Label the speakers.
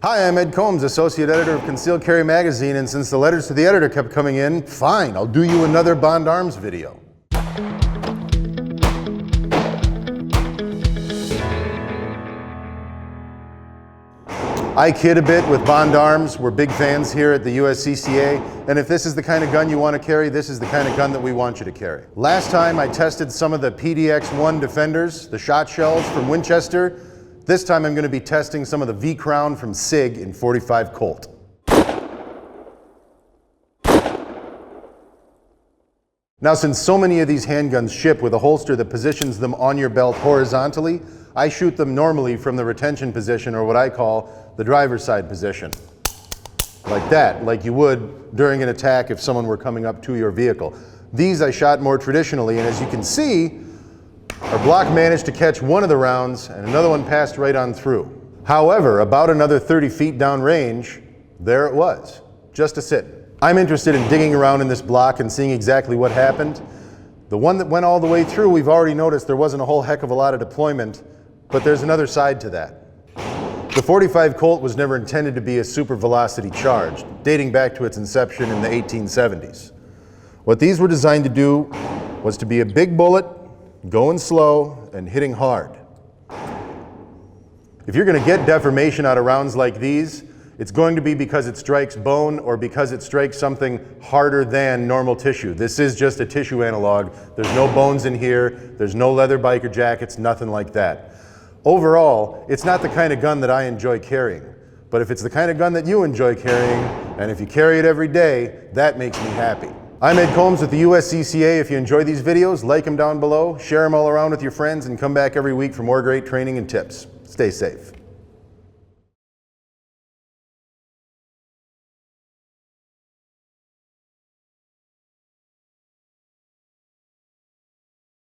Speaker 1: Hi, I'm Ed Combs, Associate Editor of Concealed Carry Magazine, and since the letters to the editor kept coming in, fine, I'll do you another Bond Arms video. I kid a bit with Bond Arms. We're big fans here at the USCCA, and if this is the kind of gun you want to carry, this is the kind of gun that we want you to carry. Last time I tested some of the PDX-1 Defenders, the shot shells from Winchester. This time I'm going to be testing some of the V-Crown from SIG in .45 Colt. Now, since so many of these handguns ship with a holster that positions them on your belt horizontally, I shoot them normally from the retention position, or what I call the driver's side position. Like that, like you would during an attack if someone were coming up to your vehicle. These I shot more traditionally, and as you can see, our block managed to catch one of the rounds and another one passed right on through. However, about another 30 feet down range, there it was, just a sit. I'm interested in digging around in this block and seeing exactly what happened. The one that went all the way through, we've already noticed there wasn't a whole heck of a lot of deployment, but there's another side to that. The .45 Colt was never intended to be a super velocity charge, dating back to its inception in the 1870s. What these were designed to do was to be a big bullet, going slow and hitting hard. If you're going to get deformation out of rounds like these, it's going to be because it strikes bone or because it strikes something harder than normal tissue. This is just a tissue analog. There's no bones in here. There's no leather biker jackets, nothing like that. Overall, it's not the kind of gun that I enjoy carrying. But if it's the kind of gun that you enjoy carrying, and if you carry it every day, that makes me happy. I'm Ed Combs with the USCCA. If you enjoy these videos, like them down below, share them all around with your friends, and come back every week for more great training and tips. Stay safe.